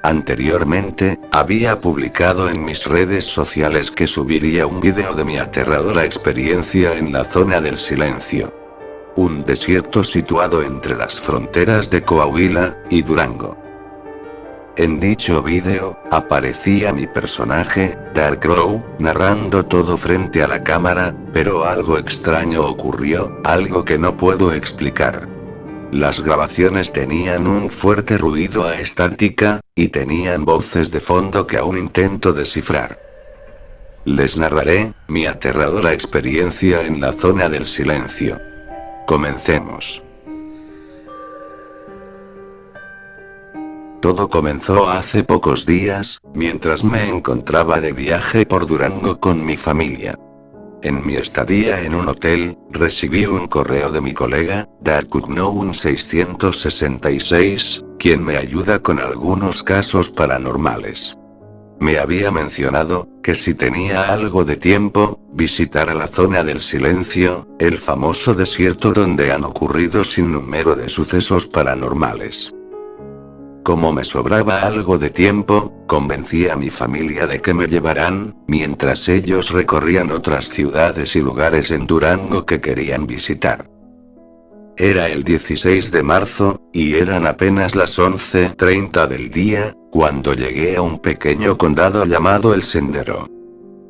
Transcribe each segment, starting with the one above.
Anteriormente, había publicado en mis redes sociales que subiría un vídeo de mi aterradora experiencia en la zona del silencio. Un desierto situado entre las fronteras de Coahuila y Durango. En dicho vídeo, aparecía mi personaje, Dark Crow, narrando todo frente a la cámara, pero algo extraño ocurrió, algo que no puedo explicar. Las grabaciones tenían un fuerte ruido a estática, y tenían voces de fondo que aún intento descifrar. Les narraré mi aterradora experiencia en la zona del silencio. Comencemos. Todo comenzó hace pocos días, mientras me encontraba de viaje por Durango con mi familia. En mi estadía en un hotel, recibí un correo de mi colega, Darkunknown 666, quien me ayuda con algunos casos paranormales. Me había mencionado, que si tenía algo de tiempo, visitara la zona del silencio, el famoso desierto donde han ocurrido sin número de sucesos paranormales. Como me sobraba algo de tiempo, convencí a mi familia de que me llevaran, mientras ellos recorrían otras ciudades y lugares en Durango que querían visitar. Era el 16 de marzo, y eran apenas las 11:30 del día, cuando llegué a un pequeño condado llamado El Sendero.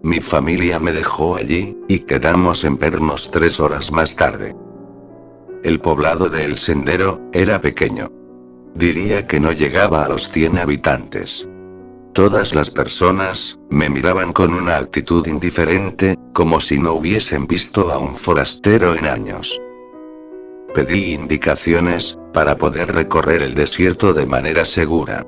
Mi familia me dejó allí, y quedamos en vernos 3 horas más tarde. El poblado de El Sendero era pequeño. Diría que no llegaba a los 100 habitantes. Todas las personas me miraban con una actitud indiferente, como si no hubiesen visto a un forastero en años. Pedí indicaciones, para poder recorrer el desierto de manera segura.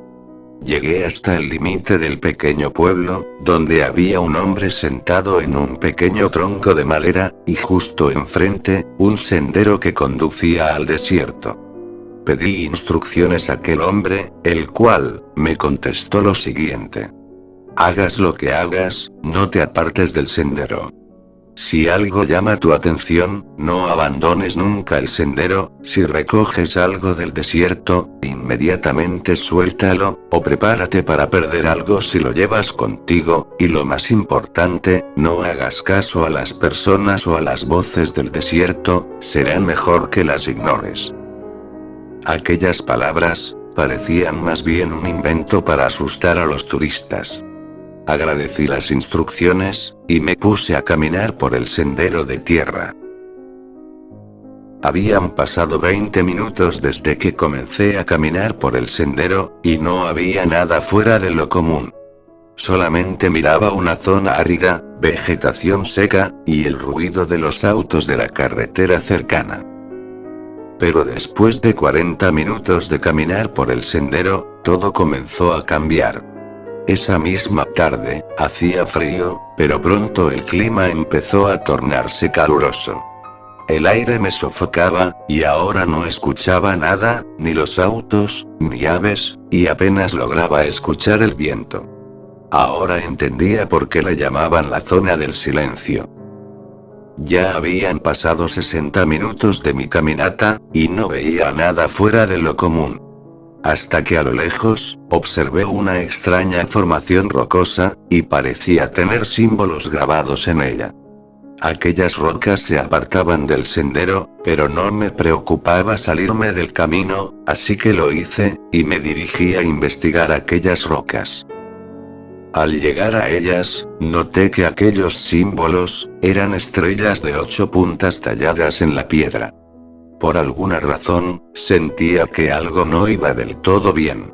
Llegué hasta el límite del pequeño pueblo, donde había un hombre sentado en un pequeño tronco de madera, y justo enfrente, un sendero que conducía al desierto. Pedí instrucciones a aquel hombre, el cual me contestó lo siguiente: hagas lo que hagas, no te apartes del sendero. Si algo llama tu atención, no abandones nunca el sendero. Si recoges algo del desierto, inmediatamente suéltalo, o prepárate para perder algo si lo llevas contigo, y lo más importante, no hagas caso a las personas o a las voces del desierto, será mejor que las ignores. Aquellas palabras parecían más bien un invento para asustar a los turistas. Agradecí las instrucciones, y me puse a caminar por el sendero de tierra. Habían pasado 20 minutos desde que comencé a caminar por el sendero, y no había nada fuera de lo común. Solamente miraba una zona árida, vegetación seca, y el ruido de los autos de la carretera cercana. Pero después de 40 minutos de caminar por el sendero, todo comenzó a cambiar. Esa misma tarde, hacía frío, pero pronto el clima empezó a tornarse caluroso. El aire me sofocaba, y ahora no escuchaba nada, ni los autos, ni aves, y apenas lograba escuchar el viento. Ahora entendía por qué la llamaban la zona del silencio. Ya habían pasado 60 minutos de mi caminata, y no veía nada fuera de lo común. Hasta que a lo lejos, observé una extraña formación rocosa, y parecía tener símbolos grabados en ella. Aquellas rocas se apartaban del sendero, pero no me preocupaba salirme del camino, así que lo hice, y me dirigí a investigar aquellas rocas. Al llegar a ellas, noté que aquellos símbolos eran estrellas de 8 puntas talladas en la piedra. Por alguna razón, sentía que algo no iba del todo bien.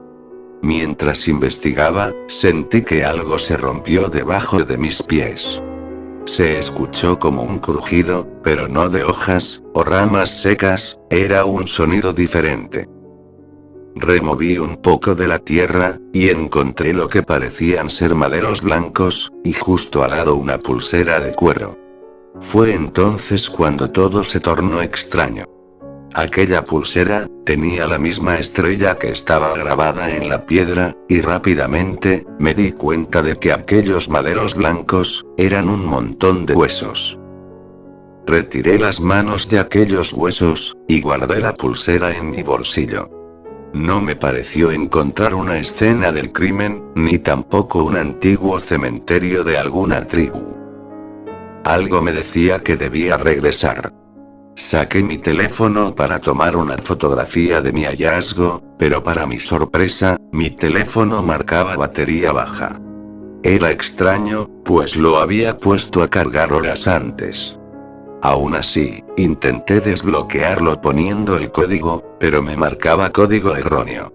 Mientras investigaba, sentí que algo se rompió debajo de mis pies. Se escuchó como un crujido, pero no de hojas o ramas secas, era un sonido diferente. Removí un poco de la tierra, y encontré lo que parecían ser maderos blancos, y justo al lado una pulsera de cuero. Fue entonces cuando todo se tornó extraño. Aquella pulsera tenía la misma estrella que estaba grabada en la piedra, y rápidamente me di cuenta de que aquellos maderos blancos eran un montón de huesos. Retiré las manos de aquellos huesos, y guardé la pulsera en mi bolsillo. No me pareció encontrar una escena del crimen, ni tampoco un antiguo cementerio de alguna tribu. Algo me decía que debía regresar. Saqué mi teléfono para tomar una fotografía de mi hallazgo, pero para mi sorpresa, mi teléfono marcaba batería baja. Era extraño, pues lo había puesto a cargar horas antes. Aún así, intenté desbloquearlo poniendo el código, pero me marcaba código erróneo.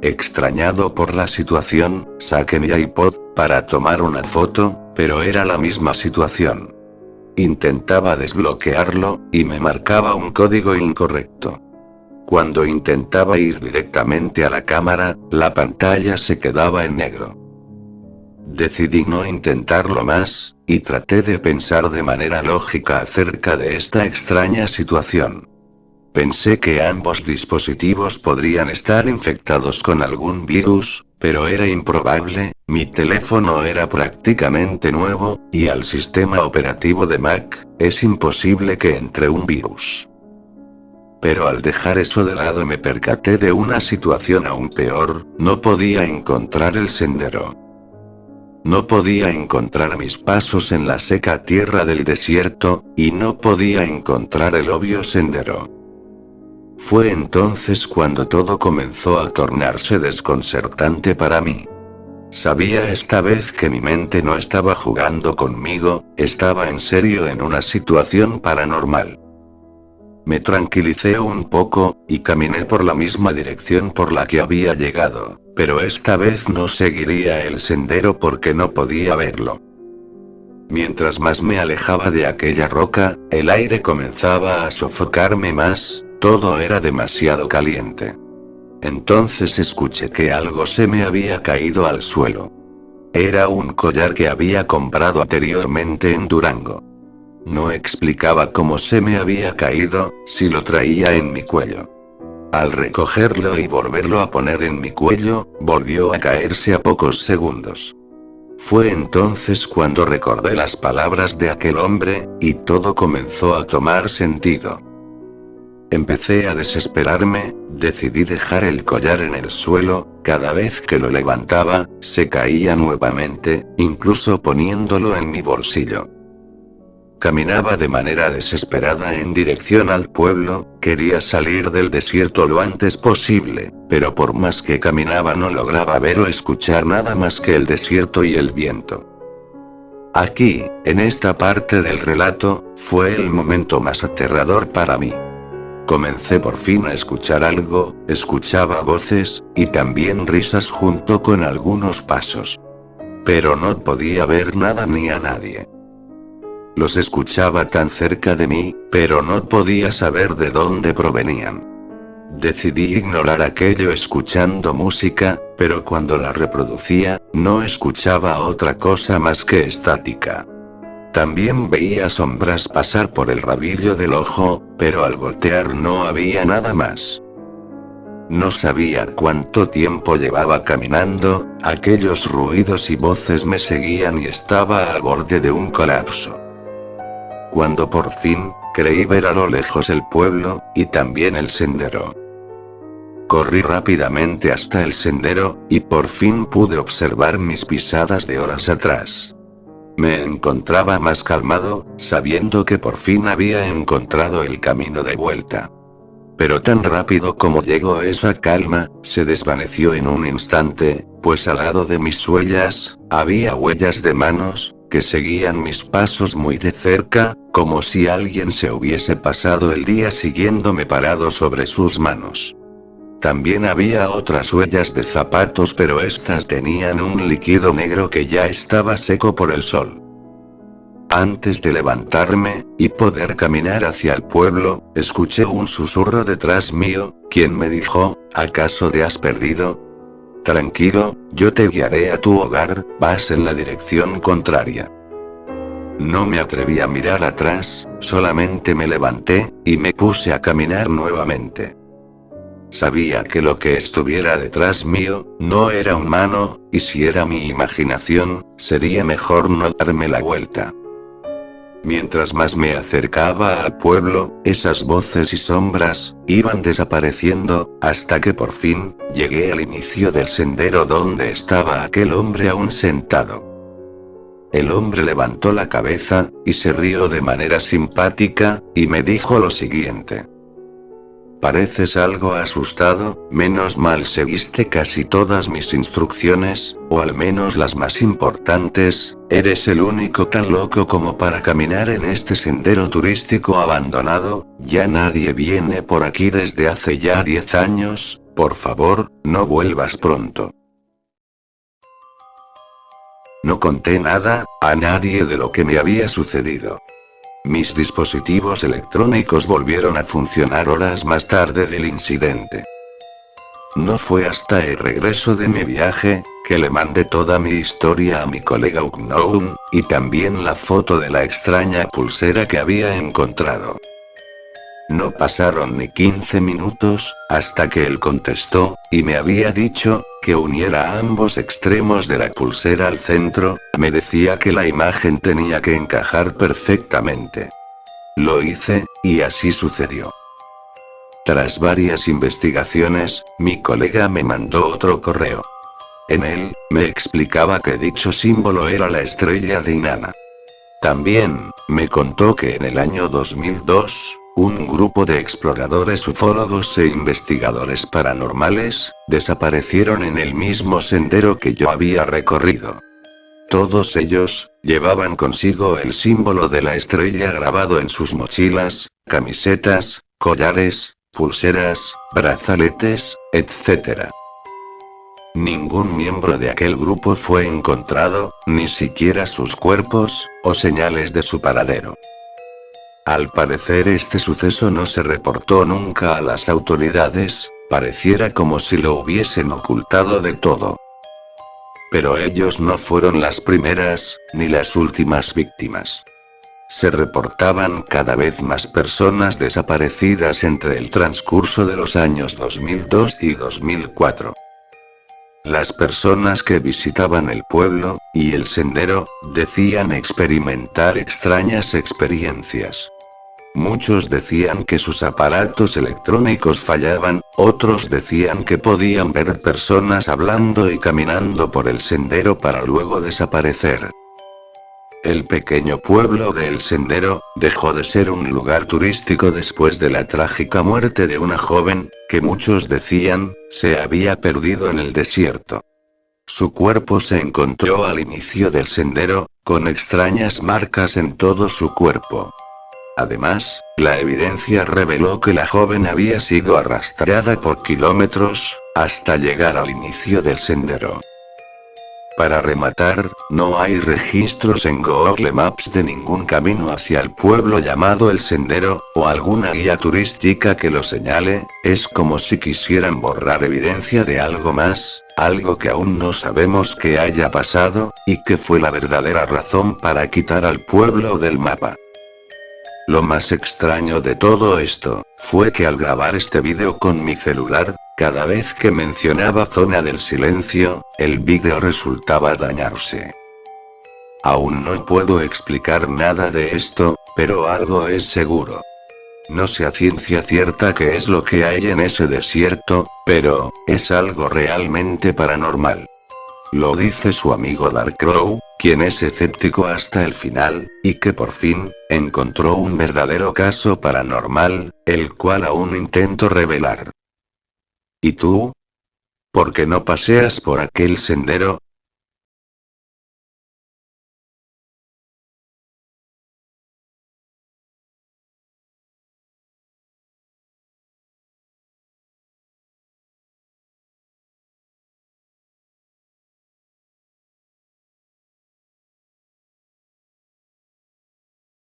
Extrañado por la situación, saqué mi iPod para tomar una foto, pero era la misma situación. Intentaba desbloquearlo, y me marcaba un código incorrecto. Cuando intentaba ir directamente a la cámara, la pantalla se quedaba en negro. Decidí no intentarlo más, y traté de pensar de manera lógica acerca de esta extraña situación. Pensé que ambos dispositivos podrían estar infectados con algún virus, pero era improbable, mi teléfono era prácticamente nuevo, y al sistema operativo de Mac, es imposible que entre un virus. Pero al dejar eso de lado me percaté de una situación aún peor, no podía encontrar el sendero. No podía encontrar mis pasos en la seca tierra del desierto, y no podía encontrar el obvio sendero. Fue entonces cuando todo comenzó a tornarse desconcertante para mí. Sabía esta vez que mi mente no estaba jugando conmigo, estaba en serio en una situación paranormal. Me tranquilicé un poco, y caminé por la misma dirección por la que había llegado, pero esta vez no seguiría el sendero porque no podía verlo. Mientras más me alejaba de aquella roca, el aire comenzaba a sofocarme más, todo era demasiado caliente. Entonces escuché que algo se me había caído al suelo. Era un collar que había comprado anteriormente en Durango. No explicaba cómo se me había caído, si lo traía en mi cuello. Al recogerlo y volverlo a poner en mi cuello, volvió a caerse a pocos segundos. Fue entonces cuando recordé las palabras de aquel hombre, y todo comenzó a tomar sentido. Empecé a desesperarme, decidí dejar el collar en el suelo, cada vez que lo levantaba, se caía nuevamente, incluso poniéndolo en mi bolsillo. Caminaba de manera desesperada en dirección al pueblo, quería salir del desierto lo antes posible, pero por más que caminaba no lograba ver o escuchar nada más que el desierto y el viento. Aquí, en esta parte del relato, fue el momento más aterrador para mí. Comencé por fin a escuchar algo, escuchaba voces, y también risas junto con algunos pasos. Pero no podía ver nada ni a nadie. Los escuchaba tan cerca de mí, pero no podía saber de dónde provenían. Decidí ignorar aquello escuchando música, pero cuando la reproducía, no escuchaba otra cosa más que estática. También veía sombras pasar por el rabillo del ojo, pero al voltear no había nada más. No sabía cuánto tiempo llevaba caminando, aquellos ruidos y voces me seguían y estaba al borde de un colapso. Cuando por fin, creí ver a lo lejos el pueblo, y también el sendero. Corrí rápidamente hasta el sendero, y por fin pude observar mis pisadas de horas atrás. Me encontraba más calmado, sabiendo que por fin había encontrado el camino de vuelta. Pero tan rápido como llegó esa calma, se desvaneció en un instante, pues al lado de mis huellas, había huellas de manos, que seguían mis pasos muy de cerca, como si alguien se hubiese pasado el día siguiéndome parado sobre sus manos. También había otras huellas de zapatos, pero estas tenían un líquido negro que ya estaba seco por el sol. Antes de levantarme, y poder caminar hacia el pueblo, escuché un susurro detrás mío, quien me dijo, ¿acaso te has perdido? Tranquilo, yo te guiaré a tu hogar, vas en la dirección contraria. No me atreví a mirar atrás, solamente me levanté, y me puse a caminar nuevamente. Sabía que lo que estuviera detrás mío, no era humano, y si era mi imaginación, sería mejor no darme la vuelta. Mientras más me acercaba al pueblo, esas voces y sombras iban desapareciendo, hasta que por fin llegué al inicio del sendero donde estaba aquel hombre aún sentado. El hombre levantó la cabeza, y se rió de manera simpática, y me dijo lo siguiente. Pareces algo asustado, menos mal seguiste casi todas mis instrucciones, o al menos las más importantes, eres el único tan loco como para caminar en este sendero turístico abandonado, ya nadie viene por aquí desde hace ya 10 años, por favor, no vuelvas pronto. No conté nada, a nadie de lo que me había sucedido. Mis dispositivos electrónicos volvieron a funcionar horas más tarde del incidente. No fue hasta el regreso de mi viaje, que le mandé toda mi historia a mi colega Unknown, y también la foto de la extraña pulsera que había encontrado. No pasaron ni 15 minutos, hasta que él contestó, y me había dicho, que uniera ambos extremos de la pulsera al centro, me decía que la imagen tenía que encajar perfectamente. Lo hice, y así sucedió. Tras varias investigaciones, mi colega me mandó otro correo. En él, me explicaba que dicho símbolo era la estrella de Inanna. También, me contó que en el año 2002, un grupo de exploradores ufólogos e investigadores paranormales, desaparecieron en el mismo sendero que yo había recorrido. Todos ellos, llevaban consigo el símbolo de la estrella grabado en sus mochilas, camisetas, collares, pulseras, brazaletes, etc. Ningún miembro de aquel grupo fue encontrado, ni siquiera sus cuerpos, o señales de su paradero. Al parecer este suceso no se reportó nunca a las autoridades, pareciera como si lo hubiesen ocultado de todo. Pero ellos no fueron las primeras, ni las últimas víctimas. Se reportaban cada vez más personas desaparecidas entre el transcurso de los años 2002 y 2004. Las personas que visitaban el pueblo, y el sendero, decían experimentar extrañas experiencias. Muchos decían que sus aparatos electrónicos fallaban, otros decían que podían ver personas hablando y caminando por el sendero para luego desaparecer. El pequeño pueblo de El Sendero, dejó de ser un lugar turístico después de la trágica muerte de una joven, que muchos decían, se había perdido en el desierto. Su cuerpo se encontró al inicio del sendero, con extrañas marcas en todo su cuerpo. Además, la evidencia reveló que la joven había sido arrastrada por kilómetros, hasta llegar al inicio del sendero. Para rematar, no hay registros en Google Maps de ningún camino hacia el pueblo llamado El Sendero, o alguna guía turística que lo señale, es como si quisieran borrar evidencia de algo más, algo que aún no sabemos que haya pasado, y que fue la verdadera razón para quitar al pueblo del mapa. Lo más extraño de todo esto, fue que al grabar este vídeo con mi celular, cada vez que mencionaba Zona del Silencio, el vídeo resultaba dañarse. Aún no puedo explicar nada de esto, pero algo es seguro. No sé a ciencia cierta qué es lo que hay en ese desierto, pero, es algo realmente paranormal. Lo dice su amigo Dark Crow, quien es escéptico hasta el final, y que por fin, encontró un verdadero caso paranormal, el cual aún intento revelar. ¿Y tú? ¿Por qué no paseas por aquel sendero?